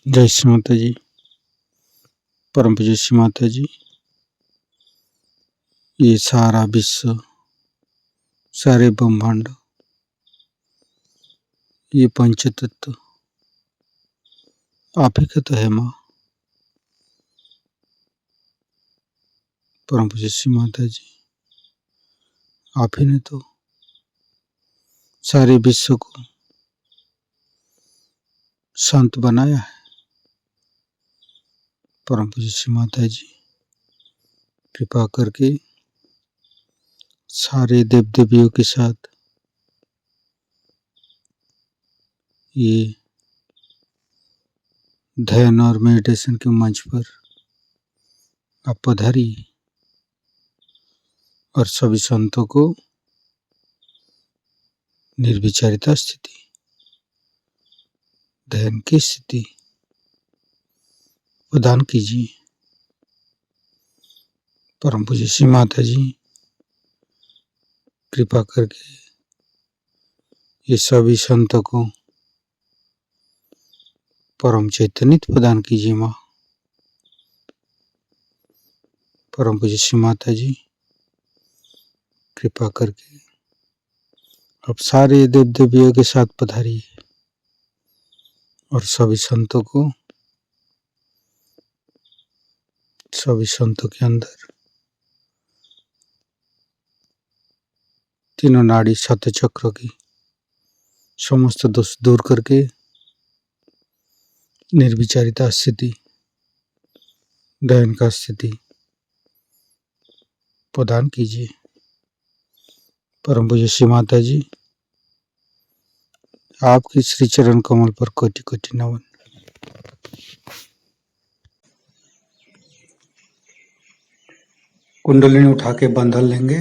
जय श्री माता जी। परम पूज्य श्री माता जी। ये सारा विश्व, सारे ब्रह्मांड, ये पंच तत्व आप ही का तो है माँ। परम पूज्य श्री माता जी, आप ही ने तो सारे विश्व को शांत बनाया है। परम पूज्य श्री माता जी, कृपा करके सारे देव देवियों के साथ ये ध्यान और मेडिटेशन के मंच पर आप पधारिए और सभी संतों को निर्विचारिता स्थिति, ध्यान की स्थिति प्रदान कीजिए। परम पूज्य श्री माता जी, कृपा करके ये सभी संतों को परम चैतन्य प्रदान कीजिए माँ। परम पूज्य श्री माता जी, कृपा करके अब सारे देव देवियों के साथ पधारिए और सभी संतों के अंदर तीनों नाड़ी सात चक्रों की समस्त दोष दूर करके निर्विचारिता स्थिति, ध्यान का स्थिति प्रदान कीजिए। परम पूज्य श्री माता जी, आपके श्री चरण कमल पर कोटि कोटि नमन। कुंडलिनी उठा के बंधन लेंगे।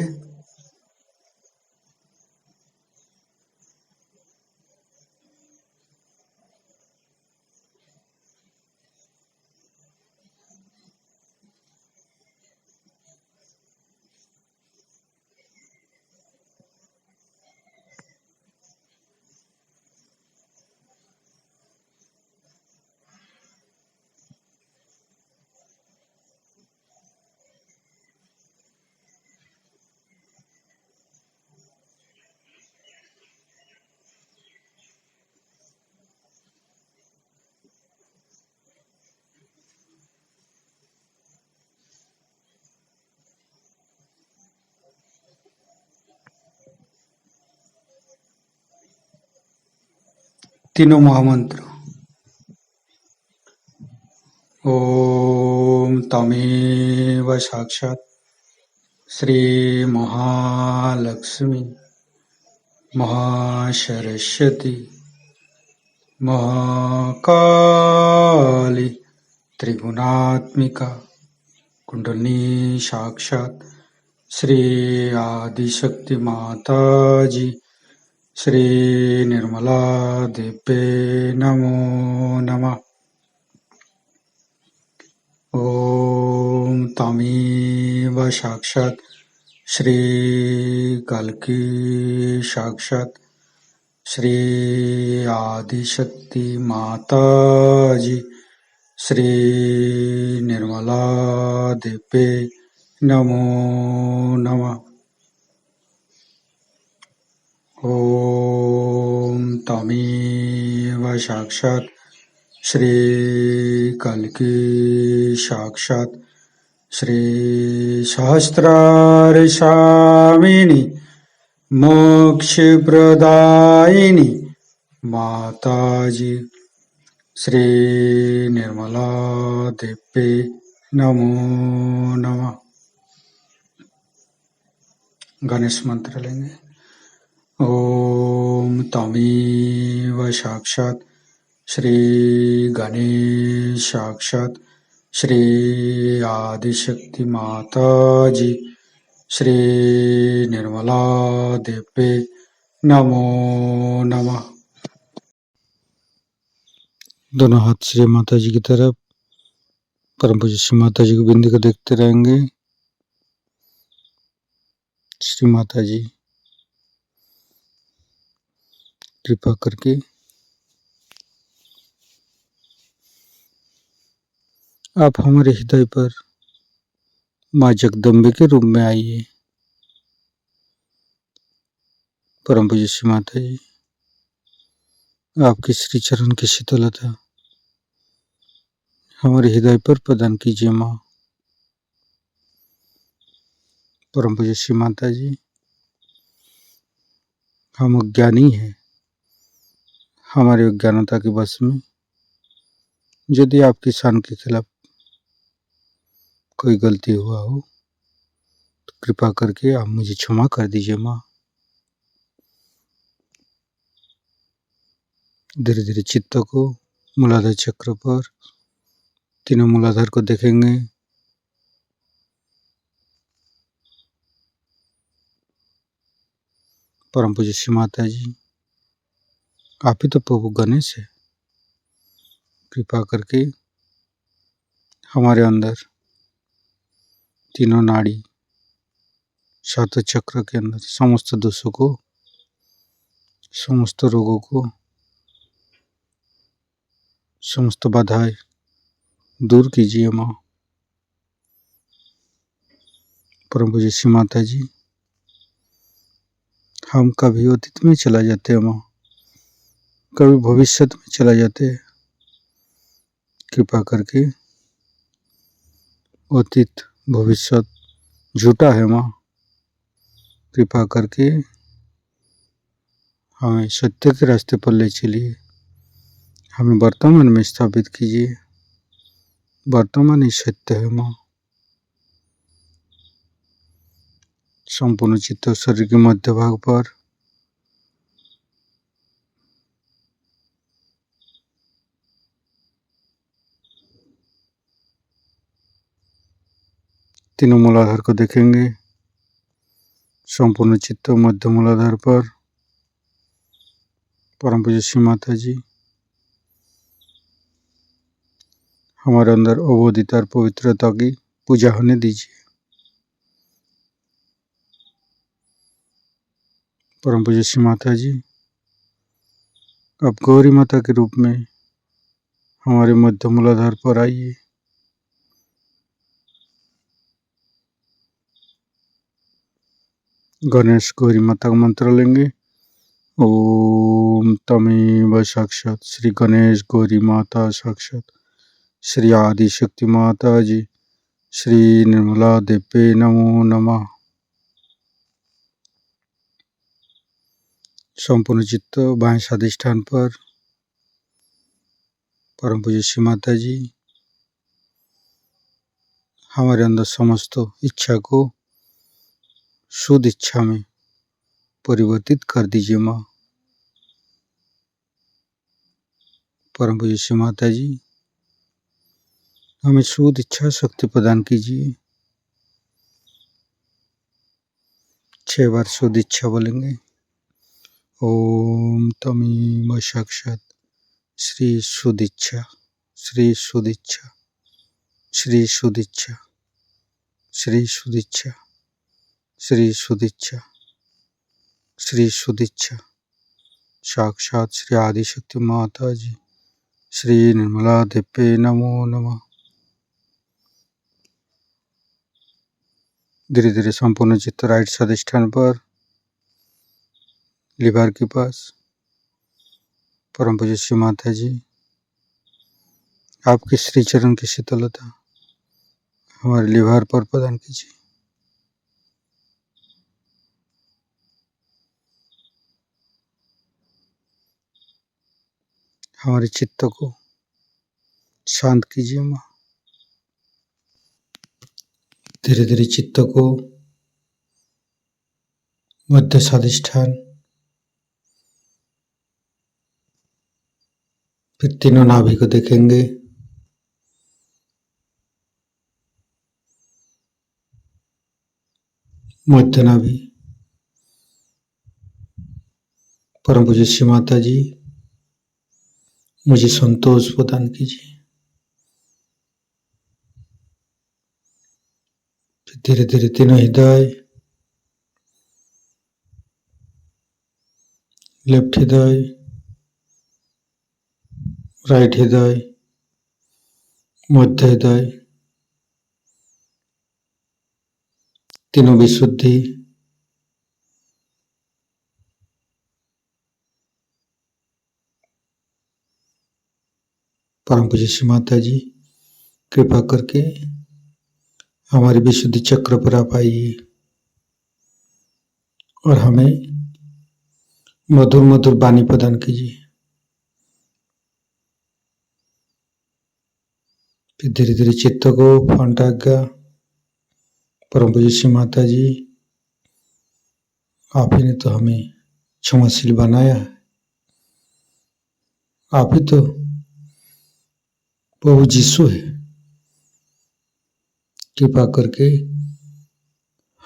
तीनों महामंत्र। ओम तमेव साक्षात् श्री महालक्ष्मी महासरस्वती महाकाली त्रिगुणात्मिका कुंडलिनी साक्षात् श्री आदिशक्ति माता जी श्री निर्मला देवे नमो नमः। ओम तमेव साक्षात् श्री कल्की साक्षात् श्री आदिशक्ति माता जी श्री निर्मला देवे नमो नमः। ओम तमेव साक्षात् श्री कल्की साक्षात् श्री सहस्रार स्वामिनी मोक्ष प्रदायिनी माताजी श्री निर्मला देवे नमो नमः। गणेश मंत्र लेंगे। ओम तमेव साक्षात् श्री गणेश साक्षात् श्री आदिशक्ति माता जी श्री निर्मला देवे नमो नमः। दोनों हाथ श्री माता जी की तरफ, परम पूज्य श्री माता जी की बिंदी को देखते रहेंगे। श्री माता जी, कृपा करके आप हमारे हृदय पर माँ जगदम्बे के रूप में आइए। परम पूज्य श्री माता जी, आपके श्री चरण की शीतलता हमारे हृदय पर प्रदान कीजिए माँ। परम पूज्य श्री माता जी, हम अज्ञानी हैं, हमारे अज्ञानता के वश में यदि आपकी शान के खिलाफ कोई गलती हुआ हो तो कृपा करके आप मुझे क्षमा कर दीजिए माँ। धीरे धीरे चित्त को मूलाधार चक्र पर, तीनों मूलाधार को देखेंगे। परम पूज्य श्री माता जी, आप ही तो प्रभु गणेश है। कृपा करके हमारे अंदर तीनों नाड़ी, सातों चक्र के अंदर समस्त दोषों को, समस्त रोगों को, समस्त बाधाएं दूर कीजिए माँ। परम पूज्य श्री माता जी, हम कभी अतीत में चला जाते हैं माँ, कभी भविष्य में चला जाते हैं। कृपा करके अतीत भविष्य झूठा है माँ। कृपा करके हमें सत्य के रास्ते पर ले चलिए, हमें वर्तमान में स्थापित कीजिए। वर्तमान ही सत्य है माँ। संपूर्ण चित्त शरीर के मध्य भाग पर तीनों मूलाधार को देखेंगे। संपूर्ण चित्त मध्य मूलाधार पर परम पूज्य श्री माता जी, हमारे अंदर अबोधित और पवित्रता की पूजा होने दीजिए। परम पूज्य श्री माता जी, आप गौरी माता के रूप में हमारे मध्य मूलाधार पर आइए। गणेश गौरी माता का मंत्र लेंगे। ओम तमेव साक्षात श्री गणेश गौरी माता साक्षात श्री आदि शक्ति माता जी श्री निर्मला देवे नमो नमः। संपूर्ण चित्त बाएं स्वादिष्ठान पर परम पूज्य श्री माता जी, हमारे अंदर समस्त इच्छा को शुद्ध इच्छा में परिवर्तित कर दीजिए माँ। परम पूज्य श्री माता जी, हमें शुद्ध इच्छा शक्ति प्रदान कीजिए। 6 बार शुद्ध इच्छा बोलेंगे। ओम तमेव साक्षात श्री शुद्ध इच्छा, श्री शुद्ध इच्छा, श्री शुद्ध इच्छा, श्री शुद्ध इच्छा, श्री शुद्ध इच्छा, श्री शुद्ध इच्छा, साक्षात श्री आदिशक्ति माता जी श्री निर्मला देवे नमो नमः। धीरे धीरे संपूर्ण चित्त राइट स्वादिष्ठान पर लिवर के पास परम पूज्य श्री माता जी, आपके श्री चरण की शीतलता हमारे लिवर पर प्रदान कीजिए। हमारे चित्त को शांत कीजिए माँ। धीरे धीरे चित्त को मध्य स्वादिष्ठान, फिर तीनों नाभि को देखेंगे। मध्य नाभि, परम पूज्य श्री माता जी, मुझे संतोष प्रदान कीजिए। धीरे धीरे तीनों हृदय, लेफ्ट हृदय, राइट हृदय, मध्योदय, तीनों विशुद्धि, परम पूज्य श्री माता जी कृपा करके हमारे विशुद्धि चक्र पर आप आइए और हमें मधुर मधुर वाणी प्रदान कीजिए। फिर धीरे धीरे चित्त को फंटाज्ञा। परम पूज्य श्री माता जी, आप ही ने तो हमें क्षमाशील बनाया है, आप ही तो प्रभु यीशु है। कृपा करके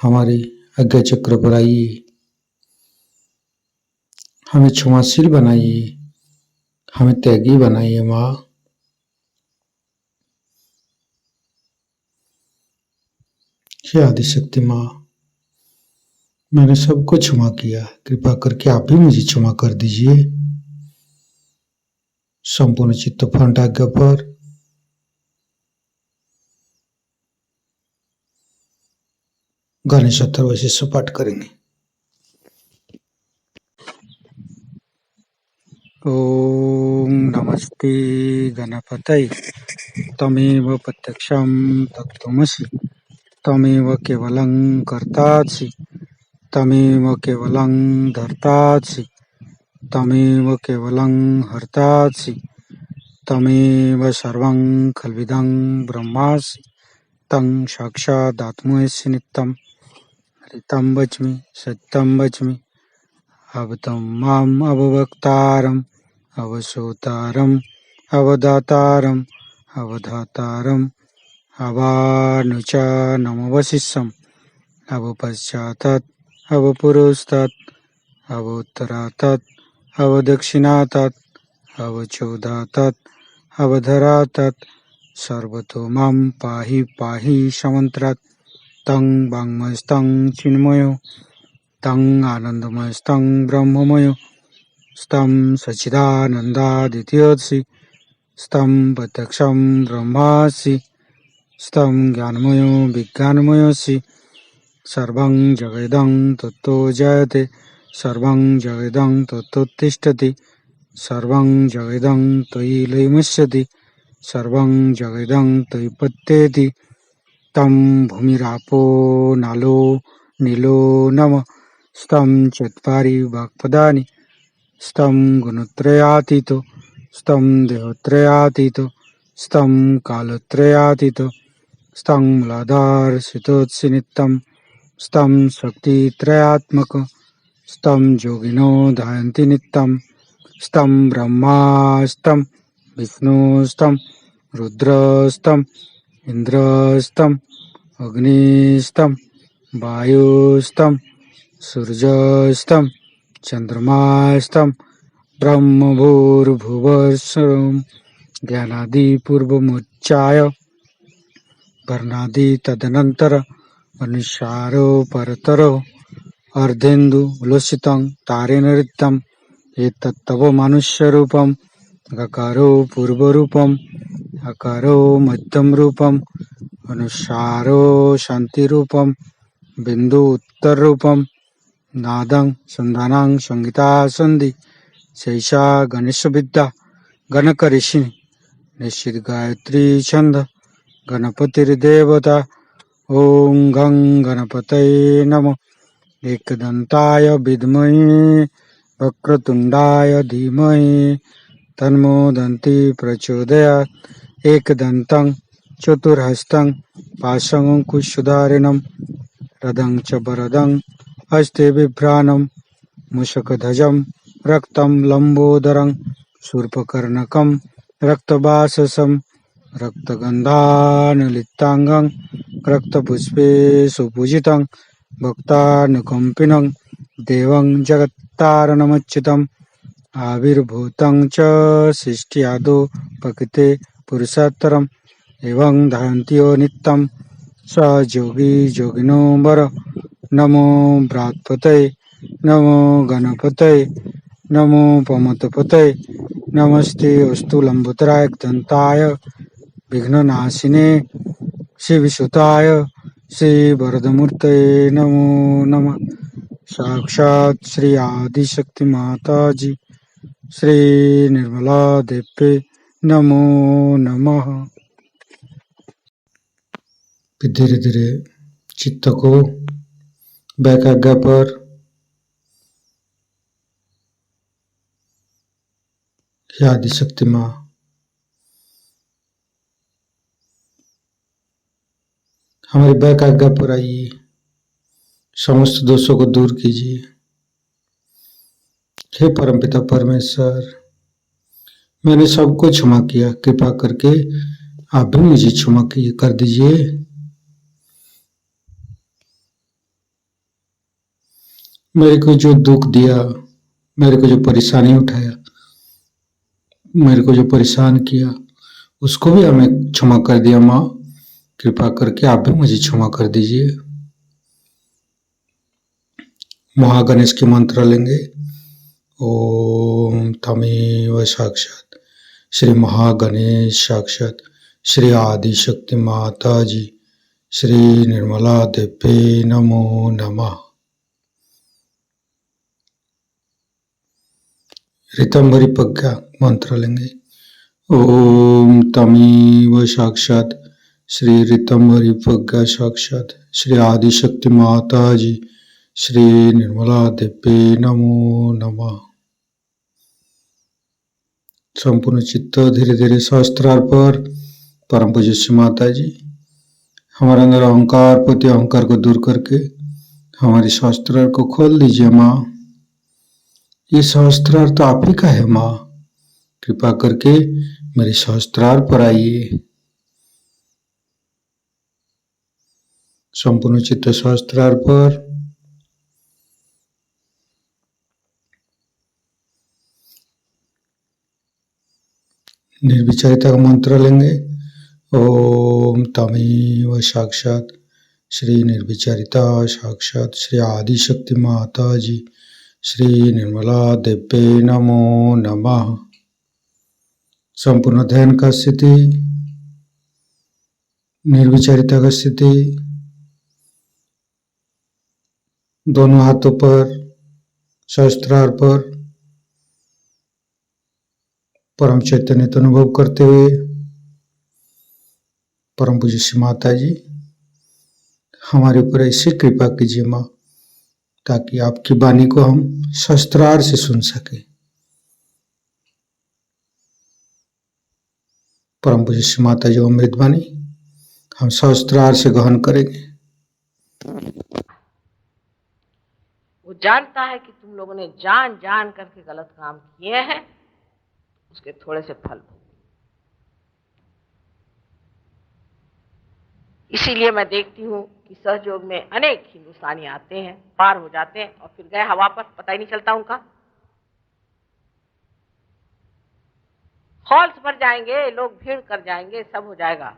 हमारे आज्ञा चक्र पर आइए, हमें क्षमाशील बनाइए, हमें त्यागी बनाइए। माँ, हे आदिशक्ति माँ, मैंने सबको क्षमा किया, कृपा करके आप भी मुझे क्षमा कर दीजिए। संपूर्ण चित्त फंड आज्ञा पर गणेश अथर्वशीष पाठ करेंगे। ओम नमस्ते गणपतये, तमेव प्रत्यक्षं तत्त्वमसि, तमेव केवलं कर्तासि, तमेव केवलं धर्तासि, तमेव केवलं हर्तासि, तमेव सर्वं खल्विदं ब्रह्मासि, तं साक्षादात्मसि नित्यं। हरितं वच्मि सत्यं वच्मि, अवतं माम् अववक्तारम्, अवसोतारम्, अवदातारम्, अवधातारम्, अवानुचानमवशिष्यम्, अवपश्चातात्, अवपुरस्तात्, अवोत्तरातात्, अवदक्षिणातात्, अवचोदातात्, अवधरातात्, सर्वतो मां पाहि पाहि समन्त्रात्। तं वाङ्मयस्तं चिन्मयो, तं आनन्दमयस्तं ब्रह्ममयो, स्तं सच्चिदानन्दादित्योऽसि, स्तं प्रत्यक्षं ब्रह्मासि, स्तं ज्ञानमयो विज्ञानमयोऽसि, सर्वं जगदं तत्तो जयते, सर्वं जगदं तत्तोत्तिष्ठति, सर्वं जगदं त्वयि लयमस्यति, सर्वं जगदं त्वयि पत्येति। तं भूमिरापो नालो नीलो नमः, स्तं चत्वारि वाक्पदानि, स्तं गुणत्रयातीतो, स्तं देहत्रयातीतो, स्तं कालत्रयातीतो, स्तं मूलाधारसितोऽसि नित्यं, स्तं शक्तित्रयात्मक, स्तं योगिनो ध्यायन्ति नित्यं, स्तं ब्रह्मास्तं विष्णुस्तं रुद्रस्तं इन्द्रस्तं अग्निस्तं वायुस्तं सूर्यस्तं चन्द्रमास्तं ब्रह्मभूर्भुवस्सुरं ज्ञानादिपूर्वमुच्चाय वर्णादि तदनन्तर अनुसारो परतरो अर्धेन्दु उलसितं तारेण ऋतं। एतत्तव मनुष्यरूपं गकारो पूर्वरूपम् अकारो मध्यम रूपम् अनुसारो शान्तिरूपम् बिन्दु उत्तररूपम् नादं संधानं संगीता सन्धि शैषा गणेशविद्या गणकऋषिः निश्चित गायत्री छन्द गणपतिर्देवता। ॐ गं गणपतये नमः। एकदन्ताय विद्महे वक्रतुण्डाय धीमहि तन्नो दन्ती प्रचोदयात्। एकदन्तं चतुर्हस्तं पाशमङ्कुशधारिणं रदं च वरदं हस्ते बिभ्राणं मूषकध्वजं रक्तं लम्बोदरं शूर्पकर्णकं रक्तवाससं रक्तगन्धानुलिप्ताङ्गं रक्तपुष्पे सुपूजितं भक्तानुकम्पिनं देवं जगत्तारणमच्युतम् आविर्भूतं च सृष्ट्यादौ प्रकृते पुरुषोत्तरम् एवं ध्यायन्त्यो नित्यं स योगी योगिनो वर। नमो बृहत्पतये, नमो गणपतये, नमो पमतपतये, नमस्ते अस्तु लंबोदराय दन्ताय विघ्ननाशिने श्रीविसुताय श्रीवरदमूर्तये नमो नमः। साक्षात् श्री आदिशक्ति माता जी श्री निर्मला देवी नमो नमः। फिर धीरे धीरे चित्त को बैकाग्ञा पर हे आदिशक्ति माँ, हमारी बैकाग्ञा पर आइए, समस्त दोषों को दूर कीजिए। हे परमपिता परमेश्वर, मैंने सबको क्षमा किया, कृपा करके आप भी मुझे क्षमा कर दीजिए। मेरे को जो दुख दिया, मेरे को जो परेशानी उठाया, मेरे को जो परेशान किया, उसको भी हमें क्षमा कर दिया। माँ, कृपा करके आप भी मुझे क्षमा कर दीजिए। महागणेश के मंत्र लेंगे। ओम तमेव साक्षात श्री महागणेश साक्षात श्री आदिशक्ति माता जी श्री निर्मला देवी नमो नमः। ऋतंभरी प्रज्ञा मंत्र लेंगे। ओम तमेव साक्षात श्री ऋतंभरी प्रज्ञा साक्षात श्री आदिशक्ति माता जी श्री निर्मला देवी नमो नमः। संपूर्ण चित्त धीरे धीरे सहस्त्रार पर परम पूज्य श्री माता जी, हमारे अंदर अहंकार प्रति अहंकार को दूर करके हमारी सहस्त्रार को खोल दीजिए। माँ, ये सहस्त्रार तो आप ही का है। माँ, कृपा करके मेरे सहस्त्रार पर आइए। संपूर्ण चित्त सहस्त्रार पर निर्विचारिता का मंत्र लेंगे। ओम तमेव साक्षात श्री निर्विचारिता साक्षात श्री आदिशक्ति माता जी श्री निर्मला देवी नमो नमः। संपूर्ण ध्यान का स्थिति, निर्विचारिता का स्थिति, दोनों हाथों पर सहस्त्रार पर परम चैतन्य अनुभव करते हुए परम पूज्य श्री माता जी, हमारे ऊपर ऐसी कृपा कीजिए माँ, ताकि आपकी वाणी को हम सहस्त्रार से सुन सके। परम पूज्य श्री माता जी अमृत वाणी हम सहस्त्रार से ग्रहण करेंगे। वो जानता है कि तुम लोगों ने जान जान करके गलत काम किए हैं, उसके थोड़े से फल भोग। इसीलिए मैं देखती हूँ कि सहयोग में अनेक हिंदुस्तानी आते हैं, पार हो जाते हैं और फिर गए हवा पर, पता ही नहीं चलता उनका। हॉल्स भर जाएंगे, लोग भीड़ कर जाएंगे, सब हो जाएगा,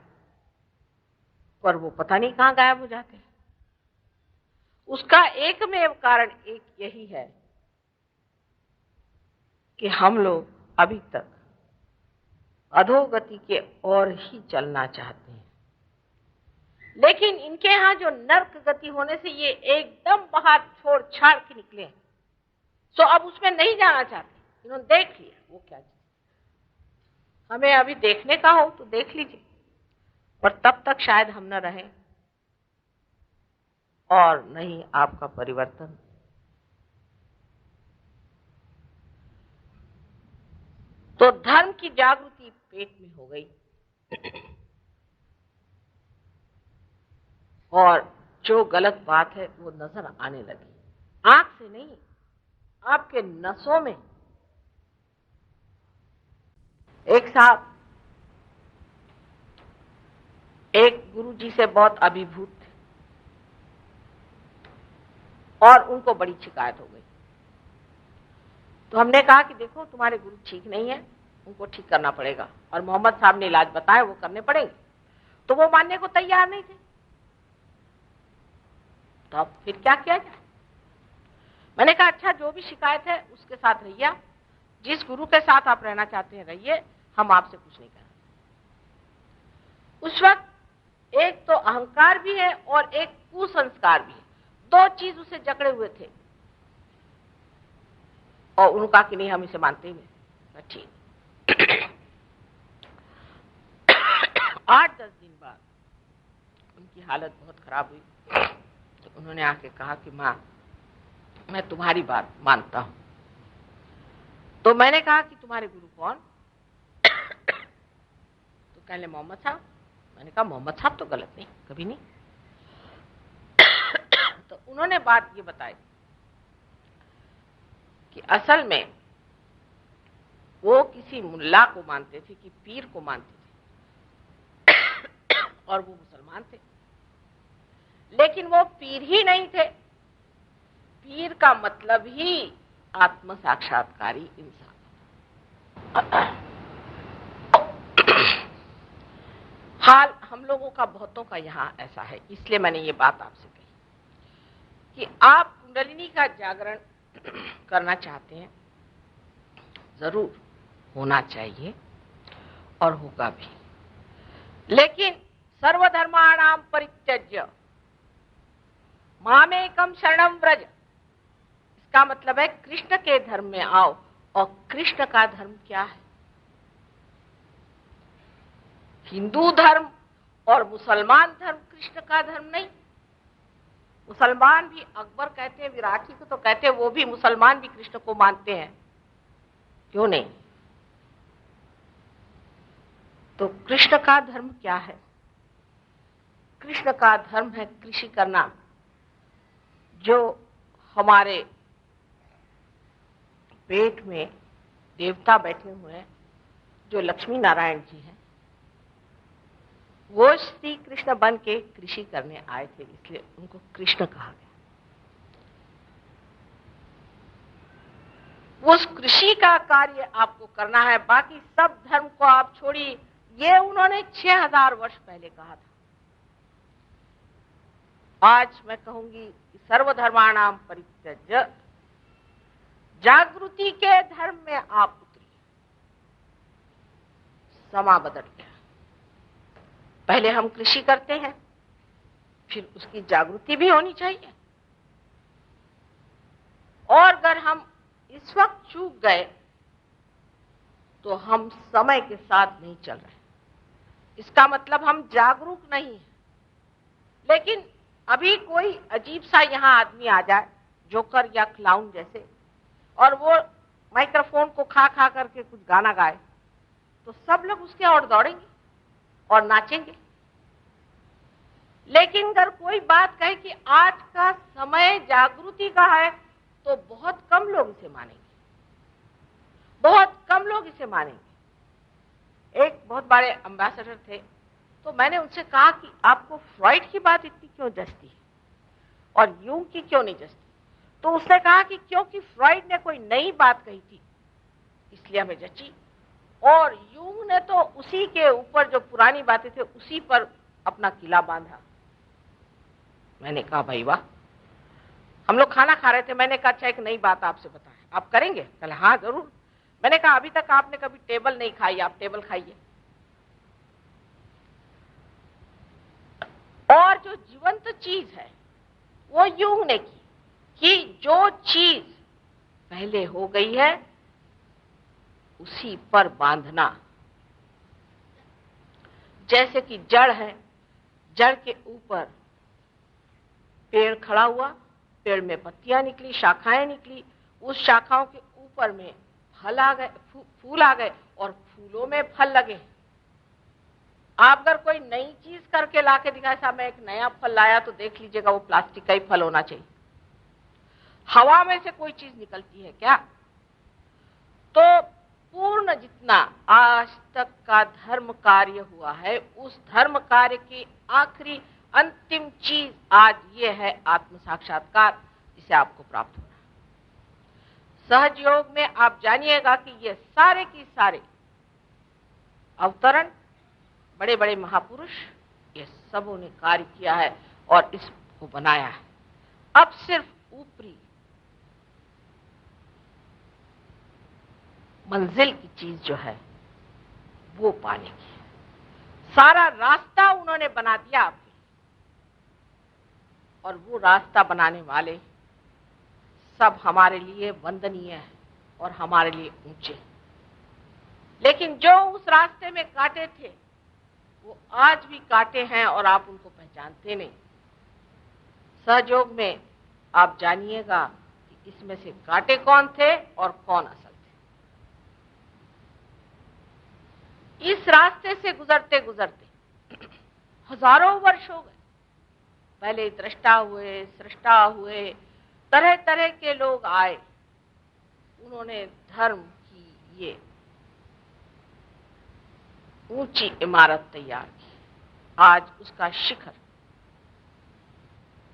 पर वो पता नहीं कहाँ गायब हो जाते हैं। उसका एकमेव कारण एक यही है कि हम लोग अभी तक अधोगति के ओर ही चलना चाहते हैं, लेकिन इनके यहाँ जो नर्क गति होने से ये एकदम बाहर छोड़ छाड़ के निकले हैं, सो अब उसमें नहीं जाना चाहते। इन्होंने देख लिया वो क्या चीज। हमें अभी देखने का हो तो देख लीजिए, पर तब तक शायद हम न रहें और नहीं आपका परिवर्तन। तो धर्म की जागृति पेट में हो गई और जो गलत बात है वो नजर आने लगी, आंख से नहीं, आपके नसों में। एक साहब एक गुरुजी से बहुत अभिभूत थे और उनको बड़ी शिकायत हो गई। तो हमने कहा कि देखो तुम्हारे गुरु ठीक नहीं है, उनको ठीक करना पड़ेगा, और मोहम्मद साहब ने इलाज बताया वो करने पड़ेंगे। तो वो मानने को तैयार नहीं थे। तो अब फिर क्या किया जाए? मैंने कहा अच्छा, जो भी शिकायत है उसके साथ रहिए, जिस गुरु के साथ आप रहना चाहते हैं रहिए, हम आपसे कुछ नहीं करेंगे। उस वक्त एक तो अहंकार भी है और एक कुसंस्कार भी है, दो चीज उसे जकड़े हुए थे। और उन्होंने कहा कि नहीं, हम इसे मानते ही नहीं। ठीक। 8-10 दिन बाद उनकी हालत बहुत खराब हुई, तो उन्होंने आके कहा कि माँ, मैं तुम्हारी बात मानता हूं। तो मैंने कहा कि तुम्हारे गुरु कौन? तो कहने मोहम्मद साहब। मैंने कहा मोहम्मद साहब तो गलत नहीं, कभी नहीं। तो उन्होंने बात ये बताई कि असल में वो किसी मुल्ला को मानते थे, कि पीर को मानते थे, और वो मुसलमान थे। लेकिन वो पीर ही नहीं थे। पीर का मतलब ही आत्म साक्षात्कारी इंसान। हाल हम लोगों का, बहुतों का यहाँ ऐसा है, इसलिए मैंने ये बात आपसे कही कि आप कुंडलिनी का जागरण करना चाहते हैं, जरूर होना चाहिए और होगा भी। लेकिन सर्वधर्माणाम परित्यज्य मामेकम शरणम व्रज, इसका मतलब है कृष्ण के धर्म में आओ। और कृष्ण का धर्म क्या है? हिंदू धर्म और मुसलमान धर्म कृष्ण का धर्म नहीं। मुसलमान भी, अकबर कहते हैं विराठी को, तो कहते हैं वो भी, मुसलमान भी कृष्ण को मानते हैं, क्यों नहीं? तो कृष्ण का धर्म क्या है? कृष्ण का धर्म है कृषि करना। जो हमारे पेट में देवता बैठे हुए हैं, जो लक्ष्मी नारायण जी हैं, वो श्री कृष्ण बन के कृषि करने आए थे, इसलिए उनको कृष्ण कहा गया। उस कृषि का कार्य आपको करना है, बाकी सब धर्म को आप छोड़िए। ये उन्होंने 6000 वर्ष पहले कहा था। आज मैं कहूंगी कि सर्वधर्माणाम परित्यज्य, जागृति के धर्म में आप उतरिए। समा बदल गया। पहले हम कृषि करते हैं, फिर उसकी जागृति भी होनी चाहिए। और अगर हम इस वक्त चूक गए तो हम समय के साथ नहीं चल रहे। इसका मतलब हम जागरूक नहीं हैं। लेकिन अभी कोई अजीब सा यहां आदमी आ जाए, जोकर या क्लाउन जैसे, और वो माइक्रोफोन को खा खा करके कुछ गाना गाए, तो सब लोग उसके ओर दौड़ेंगे और नाचेंगे। लेकिन अगर कोई बात कहे कि आज का समय जागृति का है, तो बहुत कम लोग इसे मानेंगे, बहुत कम लोग इसे मानेंगे। एक बहुत बड़े एम्बेसडर थे, तो मैंने उनसे कहा कि आपको फ्रॉइड की बात इतनी क्यों जचती है और यूंग की क्यों नहीं जचती? तो उसने कहा कि क्योंकि फ्रॉइड ने कोई नई बात कही थी, इसलिए हमें जची, और यूंग ने तो उसी के ऊपर जो पुरानी बातें थे उसी पर अपना किला बांधा। मैंने कहा भाई वाह। हम लोग खाना खा रहे थे, मैंने कहा अच्छा एक नई बात आपसे बताएं, आप करेंगे? कहले हाँ जरूर। मैंने कहा अभी तक आपने कभी टेबल नहीं खाई, आप टेबल खाइए। और जो जीवंत चीज है वो यूं ने की कि जो चीज पहले हो गई है उसी पर बांधना। जैसे कि जड़ है, जड़ के ऊपर पेड़ खड़ा हुआ, पेड़ में पत्तियां निकली, शाखाएं निकली, उस शाखाओं के ऊपर में फल आ गए, फूल आ गए, और फूलों में फल लगे। आप अगर कोई नई चीज करके लाके दिखाए, साहब मैं एक नया फल लाया, तो देख लीजिएगा वो प्लास्टिक का ही फल होना चाहिए। हवा में से कोई चीज निकलती है क्या? तो पूर्ण जितना आज तक का धर्म कार्य हुआ है, उस धर्म कार्य की आखिरी अंतिम चीज आज ये है आत्म साक्षात्कार, जिसे आपको प्राप्त होना है। सहज योग में आप जानिएगा कि ये सारे की सारे अवतरण, बड़े बड़े महापुरुष, ये सबों ने कार्य किया है और इसको बनाया है। अब सिर्फ ऊपरी मंजिल की चीज जो है वो पाने की है। सारा रास्ता उन्होंने बना दिया आपके, और वो रास्ता बनाने वाले सब हमारे लिए वंदनीय है और हमारे लिए ऊंचे। लेकिन जो उस रास्ते में कांटे थे वो आज भी कांटे हैं और आप उनको पहचानते नहीं। सहयोग में आप जानिएगा कि इसमें से कांटे कौन थे और कौन असल थे। इस रास्ते से गुजरते गुजरते हजारों वर्ष हो गए। पहले दृष्टा हुए, सृष्टा हुए, तरह तरह के लोग आए, उन्होंने धर्म की ये ऊंची इमारत तैयार की। आज उसका शिखर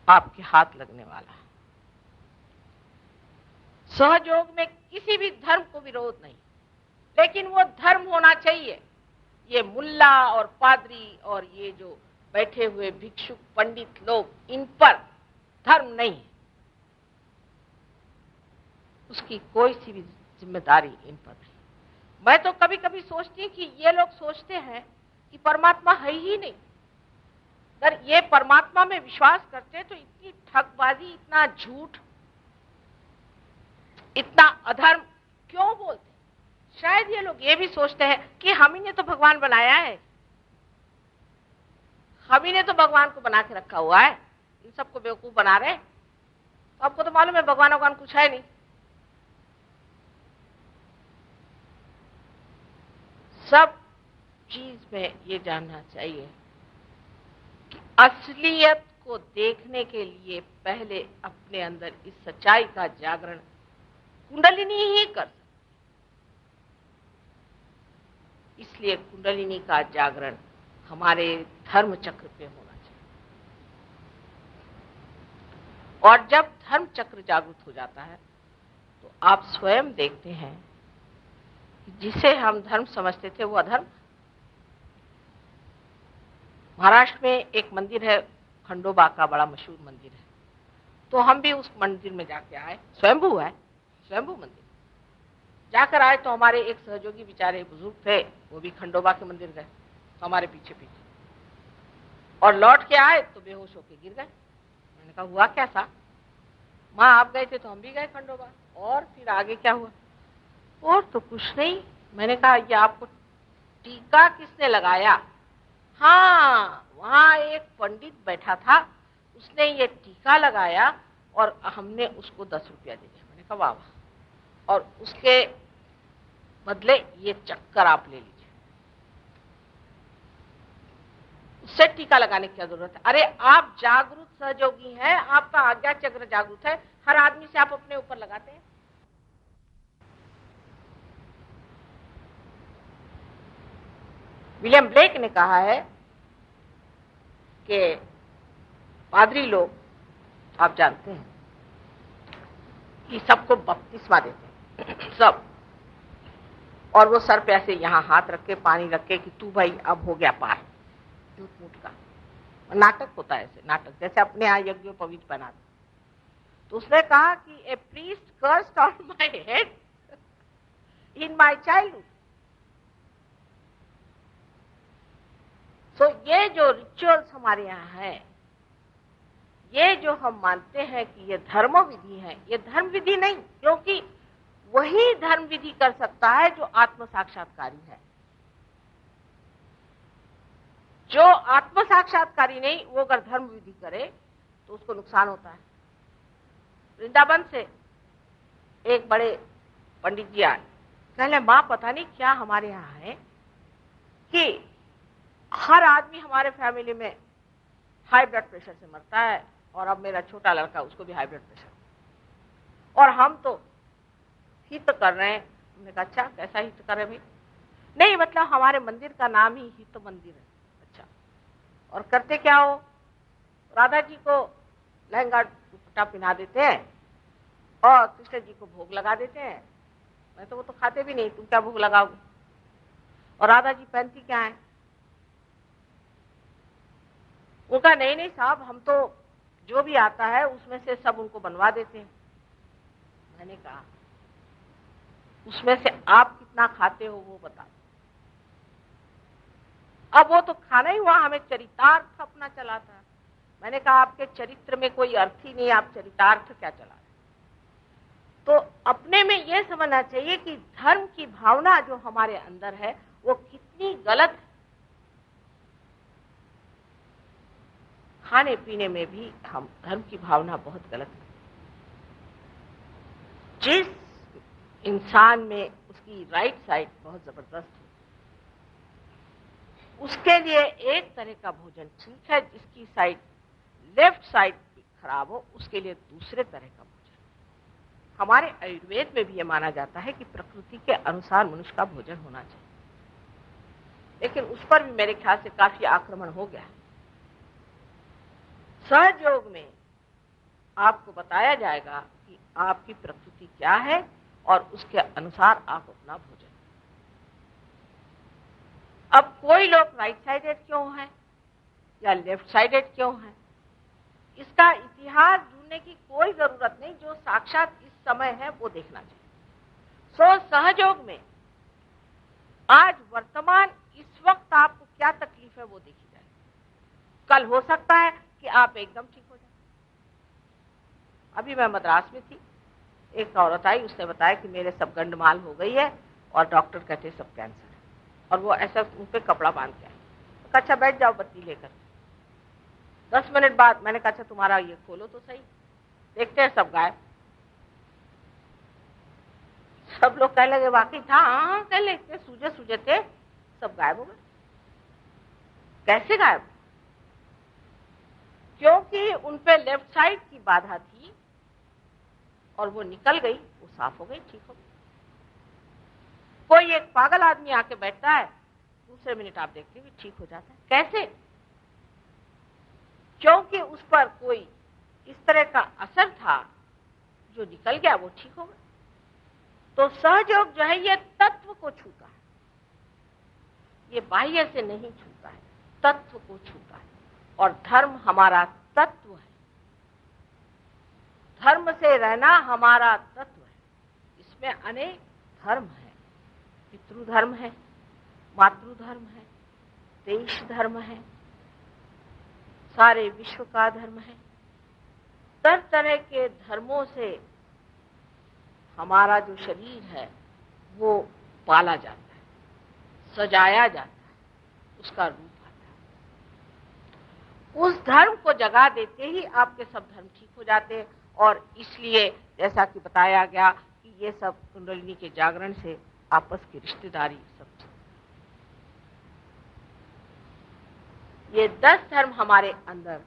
आपके हाथ लगने वाला है। सहयोग में किसी भी धर्म को विरोध नहीं, लेकिन वो धर्म होना चाहिए। ये मुल्ला और पादरी और ये जो बैठे हुए भिक्षुक पंडित लोग, इन पर धर्म नहीं है, उसकी कोई सी भी जिम्मेदारी इन पर नहीं। मैं तो कभी कभी सोचती हूँ कि ये लोग सोचते हैं कि परमात्मा है ही नहीं। अगर ये परमात्मा में विश्वास करते तो इतनी ठगबाजी, इतना झूठ, इतना अधर्म क्यों बोलते? शायद ये लोग ये भी सोचते हैं कि हम ही ने तो भगवान बनाया है, हम ही ने तो भगवान को बना के रखा हुआ है, इन सबको बेवकूफ बना रहे। तो आपको तो मालूम है भगवान कुछ है नहीं। सब चीज में ये जानना चाहिए कि असलियत को देखने के लिए पहले अपने अंदर इस सच्चाई का जागरण कुंडलिनी ही कर सकती। इसलिए कुंडलिनी का जागरण हमारे धर्म चक्र पे होना चाहिए। और जब धर्म चक्र जागृत हो जाता है तो आप स्वयं देखते हैं जिसे हम धर्म समझते थे वो अधर्म। महाराष्ट्र में एक मंदिर है, खंडोबा का बड़ा मशहूर मंदिर है, तो हम भी उस मंदिर में जाके आए। स्वयंभू है, स्वयंभू मंदिर। जाकर आए तो हमारे एक सहयोगी बेचारे बुजुर्ग थे, वो भी खंडोबा के मंदिर गए, तो हमारे पीछे पीछे, और लौट के आए तो बेहोश होके गिर गए। मैंने कहा हुआ क्या था? माँ आप गए थे तो हम भी गए खंडोबा, और फिर आगे क्या हुआ? और तो कुछ नहीं। मैंने कहा ये आपको टीका किसने लगाया? हाँ, वहां एक पंडित बैठा था, उसने ये टीका लगाया और हमने उसको 10 रुपया दे दिया। मैंने कहा वाह वाह, और उसके बदले ये चक्कर आप ले लीजिए। उससे टीका लगाने की क्या जरूरत है? अरे आप जागरूक सहयोगी हैं, आपका आज्ञा चक्र जागरूक है, हर आदमी से आप अपने ऊपर लगाते हैं। विलियम ब्लेक ने कहा है कि पादरी लोग, आप जानते हैं कि सबको बपतिस्मा देते हैं सब, और वो सर पे ऐसे यहां हाथ रख के पानी रख के कि तू भाई अब हो गया पार, झूठ मूठ का नाटक होता है। ऐसे नाटक जैसे अपने यहाँ यज्ञोपवीत बनाते। तो उसने कहा कि a priest cursed on my head in my childhood. तो ये जो रिचुअल्स हमारे यहाँ है, ये जो हम मानते हैं कि ये धर्म विधि है, ये धर्म विधि नहीं, क्योंकि वही धर्म विधि कर सकता है जो आत्म साक्षात्कारी है। जो आत्म साक्षात्कारी नहीं, वो अगर धर्म विधि करे तो उसको नुकसान होता है। वृंदावन से एक बड़े पंडित जी आए, कहले माँ पता नहीं क्या हमारे यहाँ है कि हर आदमी हमारे फैमिली में हाई ब्लड प्रेशर से मरता है, और अब मेरा छोटा लड़का, उसको भी हाई ब्लड प्रेशर, और हम तो हित कर रहे हैं। हमने कहा अच्छा कैसा हित कर रहे भाई? नहीं मतलब हमारे मंदिर का नाम ही हित मंदिर है। अच्छा, और करते क्या हो? राधा जी को लहंगा दुपट्टा पहना देते हैं और कृष्ण जी को भोग लगा देते हैं। मैं तो वो तो खाते भी नहीं, तुम क्या भोग लगाओगे? और राधा जी पहनती क्या है? उनका नहीं नहीं साहब, हम तो जो भी आता है उसमें से सब उनको बनवा देते हैं। मैंने कहा उसमें से आप कितना खाते हो वो बता। अब वो तो खाना ही हुआ, हमें चरितार्थ अपना चलाता है। मैंने कहा आपके चरित्र में कोई अर्थ ही नहीं, आप चरितार्थ क्या चला रहे? तो अपने में यह समझना चाहिए कि धर्म की भावना जो हमारे अंदर है वो कितनी गलत है। खाने पीने में भी हम धर्म की भावना बहुत गलत है। जिस इंसान में उसकी राइट साइड बहुत जबरदस्त है, उसके लिए एक तरह का भोजन ठीक है, जिसकी साइड लेफ्ट साइड खराब हो उसके लिए दूसरे तरह का भोजन। हमारे आयुर्वेद में भी यह माना जाता है कि प्रकृति के अनुसार मनुष्य का भोजन होना चाहिए, लेकिन उस पर भी मेरे ख्याल से काफी आक्रमण हो गया है। सहयोग में आपको बताया जाएगा कि आपकी प्रकृति क्या है और उसके अनुसार आप अपना भोजन। अब कोई लोग राइट साइडेड क्यों है या लेफ्ट साइडेड क्यों है, इसका इतिहास ढूंढने की कोई जरूरत नहीं, जो साक्षात इस समय है वो देखना चाहिए। सो सहयोग में आज वर्तमान इस वक्त आपको क्या तकलीफ है वो देखी जाए। कल हो सकता है कि आप एकदम ठीक हो जाए। अभी मैं मद्रास में थी, एक औरत आई, उसने बताया कि मेरे सब गंडमाल हो गई है और डॉक्टर कहते सब कैंसर है, और वो ऐसा मुंह पे कपड़ा बांध के आई। तो अच्छा बैठ जाओ बत्ती लेकर। 10 मिनट बाद मैंने कहा अच्छा तुम्हारा ये खोलो तो सही, देखते हैं सब गायब। सब लोग कहने लगे वाकई था, हाँ कह ले, इतने सूजे सूजे थे, सब गायब हो गए। कैसे गायब? क्योंकि उन पे लेफ्ट साइड की बाधा थी और वो निकल गई, वो साफ हो गई, ठीक हो गई। कोई एक पागल आदमी आके बैठता है, दूसरे मिनट आप देखते हैं ठीक हो जाता है। कैसे? क्योंकि उस पर कोई इस तरह का असर था जो निकल गया, वो ठीक हो गया। तो सहयोग जो है ये तत्व को छूता है, ये बाह्य से नहीं छूता है, तत्व को छूता है। और धर्म हमारा तत्व है, धर्म से रहना हमारा तत्व है। इसमें अनेक धर्म है, पितृधर्म है, मातृधर्म है, देश धर्म है, सारे विश्व का धर्म है। तरह तरह के धर्मों से हमारा जो शरीर है वो पाला जाता है, सजाया जाता है, उसका रूप आता है। उस धर्म को जगा देते ही आपके सब धर्म ठीक हो जाते हैं। और इसलिए जैसा कि बताया गया कि ये सब कुंडलिनी के जागरण से आपस की रिश्तेदारी सब, ये 10 धर्म हमारे अंदर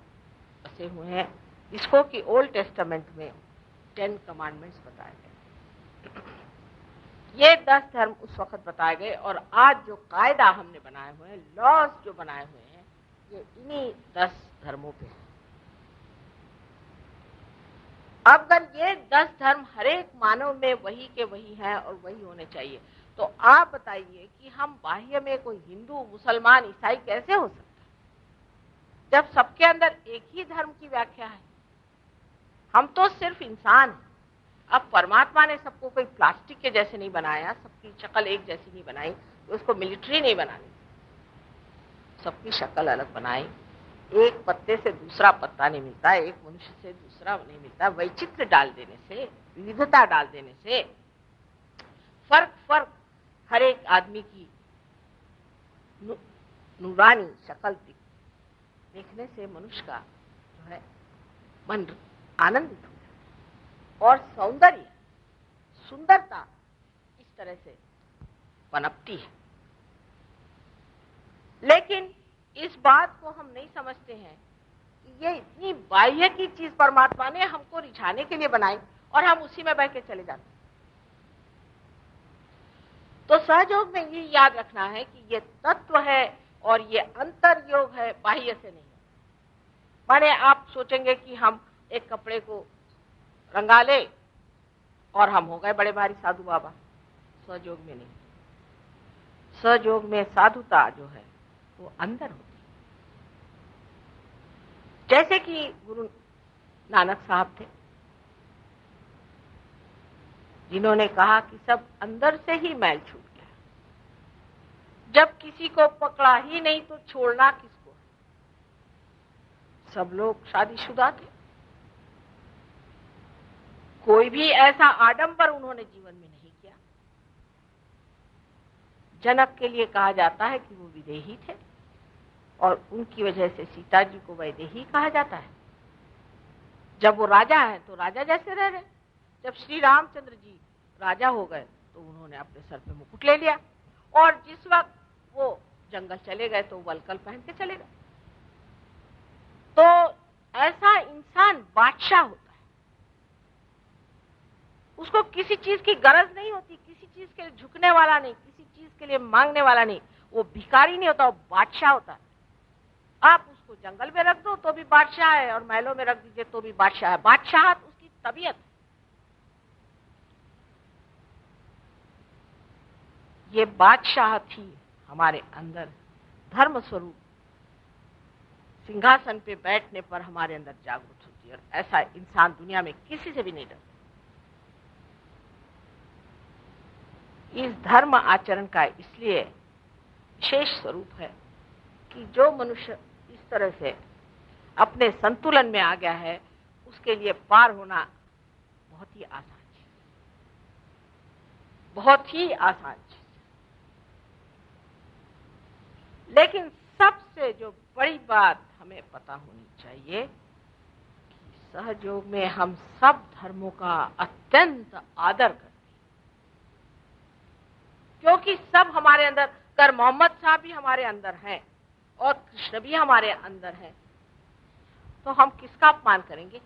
बसे हुए हैं, जिसको कि ओल्ड टेस्टामेंट में 10 कमांडमेंट्स बताए गए। ये 10 धर्म उस वक्त बताए गए, और आज जो कायदा हमने बनाए हुए हैं, लॉज जो बनाए हुए हैं, ये इन्हीं 10 धर्मों पे है। अब अगर ये 10 धर्म हर एक मानव में वही के वही हैं और वही होने चाहिए, तो आप बताइए कि हम बाह्य में कोई हिंदू, मुसलमान, ईसाई कैसे हो सकते हैं, जब सबके अंदर एक ही धर्म की व्याख्या है। हम तो सिर्फ इंसान हैं। अब परमात्मा ने सबको कोई प्लास्टिक के जैसे नहीं बनाया, सबकी शक्ल एक जैसी नहीं बनाई, तो उसको मिलिट्री नहीं बनानी, सबकी शक्ल अलग बनाई। एक पत्ते से दूसरा पत्ता नहीं मिलता, एक मनुष्य से दूसरा नहीं मिलता। वैचित्र डाल देने से, विविधता डाल देने से, फर्क हर एक आदमी की नूरानी शक्ल देखने से मनुष्य का जो है मन आनंदित हो जाता है, और सौंदर्य, सुंदरता इस तरह से पनपती है। लेकिन इस बात को हम नहीं समझते हैं कि ये इतनी बाह्य की चीज परमात्मा ने हमको रिझाने के लिए बनाई, और हम उसी में बह के चले जाते हैं। तो सहयोग में ये याद रखना है कि ये तत्व है और ये अंतर योग है, बाह्य से नहीं। माने आप सोचेंगे कि हम एक कपड़े को रंगा ले और हम हो गए बड़े भारी साधु बाबा, सहयोग में नहीं। सहयोग में साधुता जो है वो अंदर होती है। जैसे कि गुरु नानक साहब थे, जिन्होंने कहा कि सब अंदर से ही मैल छूट गया। जब किसी को पकड़ा ही नहीं तो छोड़ना किसको? सब लोग शादीशुदा थे, कोई भी ऐसा आडंबर उन्होंने जीवन में नहीं किया। जनक के लिए कहा जाता है कि वो विदेही थे और उनकी वजह से सीता जी को वैदेही कहा जाता है। जब वो राजा है तो राजा जैसे रह रहे। जब श्री रामचंद्र जी राजा हो गए तो उन्होंने अपने सर पे मुकुट ले लिया और जिस वक्त वो जंगल चले गए तो वलकल पहन के चले गए। तो ऐसा इंसान बादशाह होता है, उसको किसी चीज की गरज नहीं होती, किसी चीज के लिए झुकने वाला नहीं, किसी चीज के लिए मांगने वाला नहीं। वो भिखारी नहीं होता, वो बादशाह होता है। आप उसको जंगल में रख दो तो भी बादशाह है और महलों में रख दीजिए तो भी बादशाह है। बादशाहत उसकी तबीयत है। ये बादशाहत ही हमारे अंदर धर्म स्वरूप सिंहासन पे बैठने पर हमारे अंदर जागृत होती है और ऐसा इंसान दुनिया में किसी से भी नहीं डरता। इस धर्म आचरण का इसलिए विशेष स्वरूप है कि जो मनुष्य इस तरह से अपने संतुलन में आ गया है उसके लिए पार होना बहुत ही आसान चीज, बहुत ही आसान चीज। लेकिन सबसे जो बड़ी बात हमें पता होनी चाहिए कि सहयोग में हम सब धर्मों का अत्यंत आदर करते हैं, क्योंकि सब हमारे अंदर, अगर मोहम्मद साहब भी हमारे अंदर हैं और कृष्ण भी हमारे अंदर है तो हम किसका अपमान करेंगे?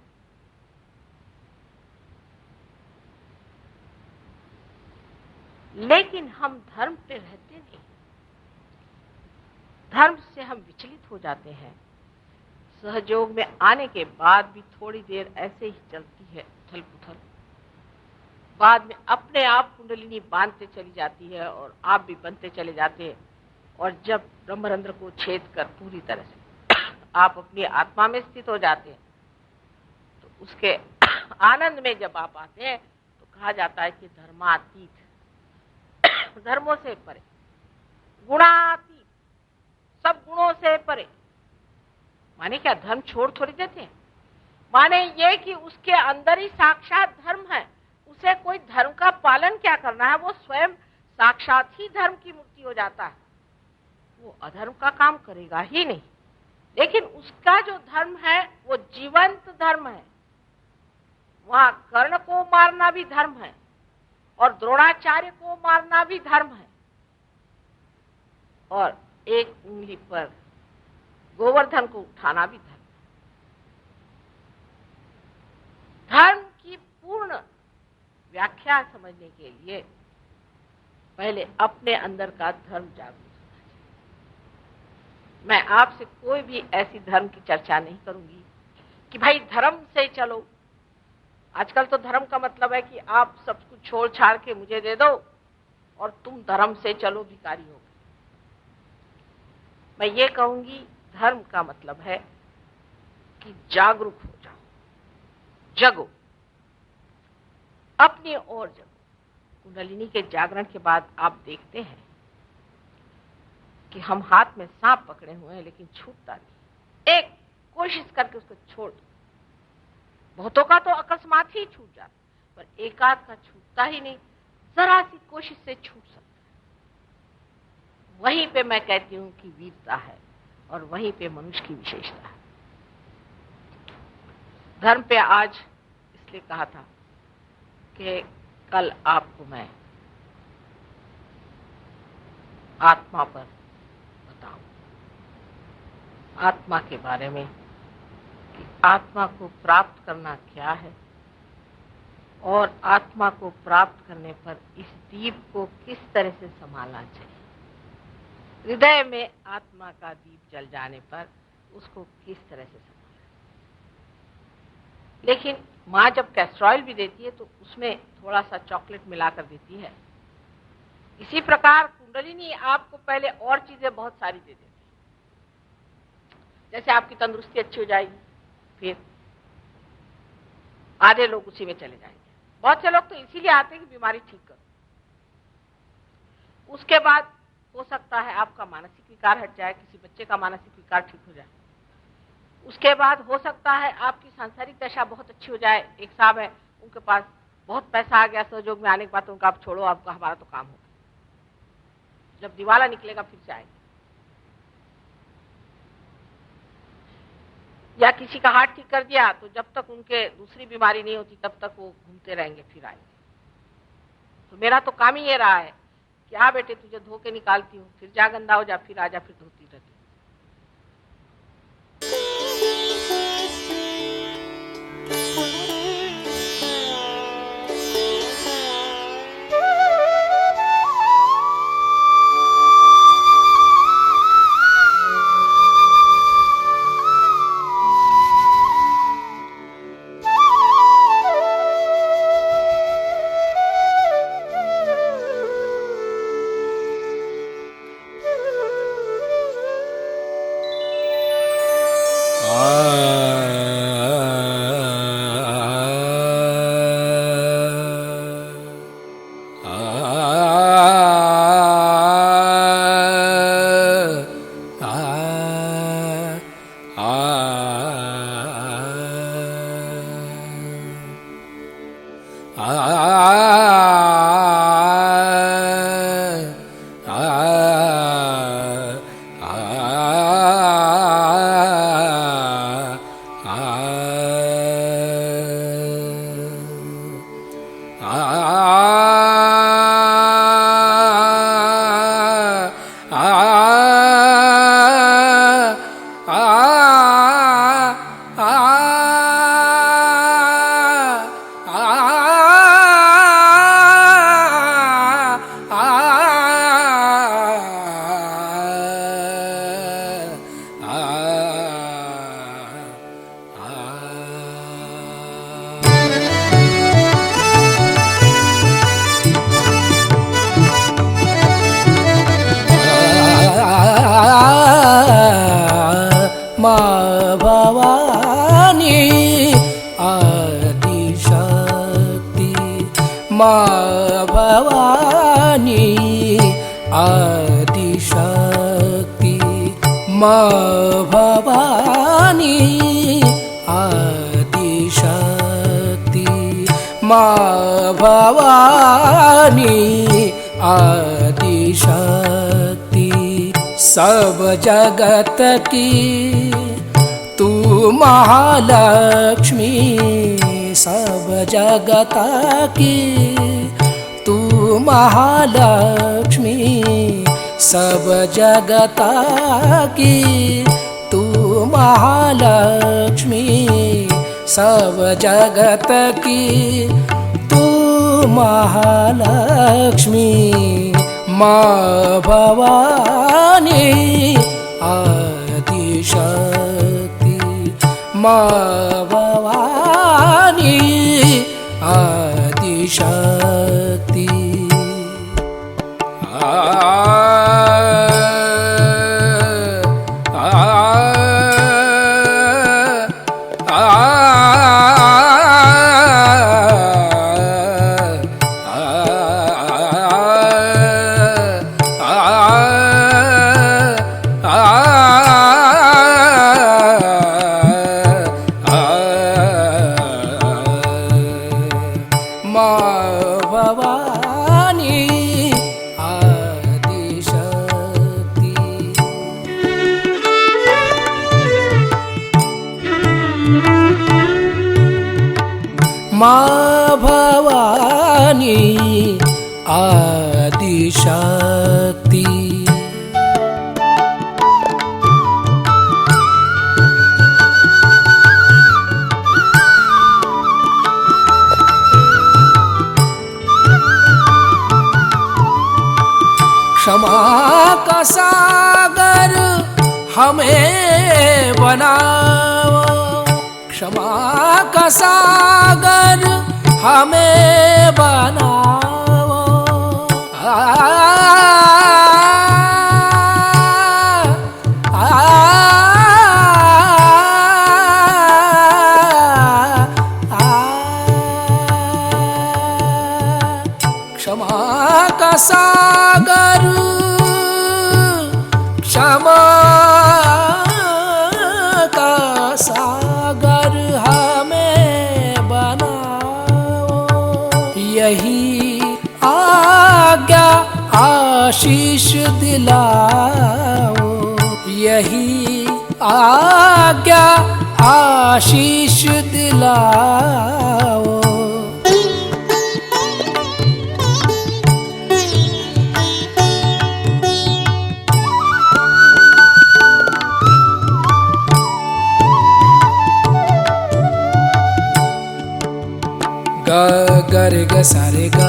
लेकिन हम धर्म पे रहते नहीं, धर्म से हम विचलित हो जाते हैं। सहयोग में आने के बाद भी थोड़ी देर ऐसे ही चलती है उथल पुथल, बाद में अपने आप कुंडलिनी बांधते चली जाती है और आप भी बनते चले जाते हैं। और जब ब्रह्मरंध्र को छेद कर पूरी तरह से आप अपनी आत्मा में स्थित हो जाते हैं तो उसके आनंद में जब आप आते हैं तो कहा जाता है कि धर्मातीत, धर्मों से परे, गुणातीत, सब गुणों से परे। माने क्या धर्म छोड़ थोड़ी देते हैं, माने ये कि उसके अंदर ही साक्षात धर्म है। उसे कोई धर्म का पालन क्या करना है, वो स्वयं साक्षात ही धर्म की मूर्ति हो जाता है। वो अधर्म का काम करेगा ही नहीं। लेकिन उसका जो धर्म है वो जीवंत धर्म है। वहां कर्ण को मारना भी धर्म है और द्रोणाचार्य को मारना भी धर्म है और एक उंगली पर गोवर्धन को उठाना भी धर्म है। धर्म की पूर्ण व्याख्या समझने के लिए पहले अपने अंदर का धर्म जागरूक होना चाहिए। मैं आपसे कोई भी ऐसी धर्म की चर्चा नहीं करूंगी कि भाई धर्म से चलो। आजकल तो धर्म का मतलब है कि आप सब कुछ छोड़ छाड़ के मुझे दे दो और तुम धर्म से चलो, भिखारी हो गए। मैं ये कहूंगी धर्म का मतलब है कि जागरूक हो जाओ, जगो, अपनी ओर जगो। कुंडलिनी के जागरण के बाद आप देखते हैं कि हम हाथ में सांप पकड़े हुए हैं लेकिन छूटता नहीं। एक कोशिश करके उसको छोड़ दो। बहुतों का तो अकस्मात ही छूट जाता, पर एक आध का छूटता ही नहीं। जरा सी कोशिश से छूट सकता है। वहीं पे मैं कहती हूं कि वीरता है और वहीं पे मनुष्य की विशेषता है। धर्म पे आज इसलिए कहा था कि कल आपको मैं आत्मा पर बताऊं, आत्मा के बारे में कि आत्मा को प्राप्त करना क्या है और आत्मा को प्राप्त करने पर इस दीप को किस तरह से संभालना चाहिए। हृदय में आत्मा का दीप जल जाने पर उसको किस तरह से संभालना। लेकिन माँ जब कैस्ट्रॉयल भी देती है तो उसमें थोड़ा सा चॉकलेट मिलाकर देती है। इसी प्रकार कुंडलिनी आपको पहले और चीजें बहुत सारी दे देती है। जैसे आपकी तंदुरुस्ती अच्छी हो जाएगी, फिर आधे लोग उसी में चले जाएंगे। बहुत से लोग तो इसीलिए आते हैं कि बीमारी ठीक करो। उसके बाद हो सकता है आपका मानसिक विकार हट जाए, किसी बच्चे का मानसिक विकार ठीक हो जाए। उसके बाद हो सकता है आपकी सांसारिक दशा बहुत अच्छी हो जाए। एक साहब है, उनके पास बहुत पैसा आ गया, सहयोग में आने के बाद उनका आप छोड़ो, आपका हमारा तो काम होगा, जब दिवाला निकलेगा फिर से आएगा। या किसी का हार्ट ठीक कर दिया तो जब तक उनके दूसरी बीमारी नहीं होती तब तक वो घूमते रहेंगे, फिर आएंगे। तो मेरा तो काम ही ये रहा है कि हाँ बेटे तुझे धो के निकालती हूँ, फिर जा गंदा हो जा, फिर आ जा, फिर धोती रहती। माँ भवानी आदिशक्ति, माँ भवानी आदिशक्ति, माँ भवानी आदिशक्ति। सब जगत की तू महालक्ष्मी, सब जगत की तू महालक्ष्मी, सब जगत की तू महालक्ष्मी, सब जगत की तू महालक्ष्मी। माँ भवानी आदिशक्ति, माँ भवानी आदिशक्ति। माँ भवानी आदिशक्ति। क्षमा का सागर हमें बनाओ, क्षमा का सागर हमें बनाओ। क्षमा का सागर यही आज्ञा आशीष दिलाओ। ग ग रे ग सा रे ग,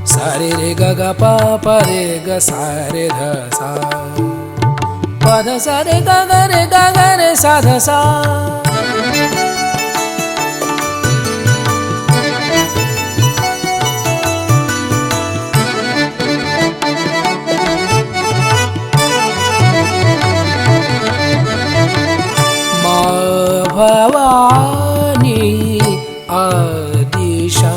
सा रे रे ग ग प प रे ग सा रे ध सा, प ध सा रे ग ग रे ग ग रे सा ध सा। माँ भवानी आदिशक्ति,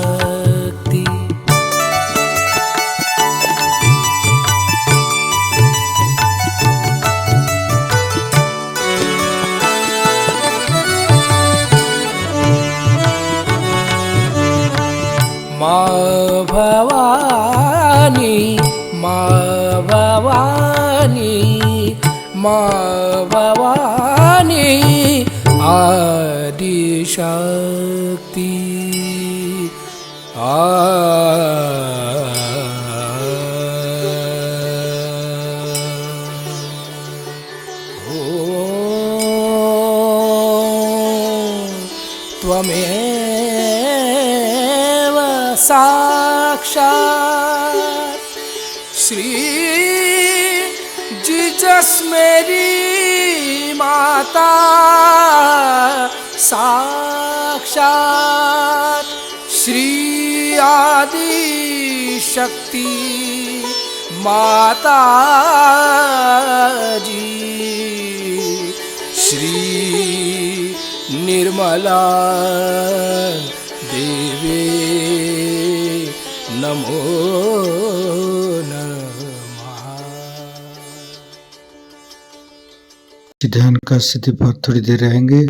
माँ भवानी, माँ भवानी, माँ भवानी आदिशक्ति। त्वमेव साक्षात् श्री जीसस मेरी माता, साक्षात श्री आदि शक्ति माता जी, श्री निर्मला देवी नमो नमः। ध्यान का स्थिति पर थोड़ी देर रहेंगे।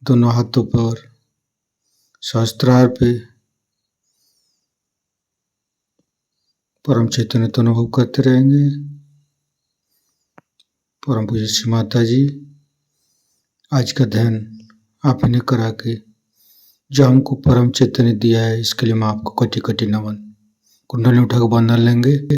दोनों हाथों पर सहस्त्रार पे परम चैतन्य तो अनुभव करते रहेंगे। परम पूज्य श्री माता जी, आज का ध्यान आप ही ने करा के जो हमको परम चैतन्य दिया है, इसके लिए मैं आपको कटी कटी नमन। कुंडली उठाकर बंधन लेंगे।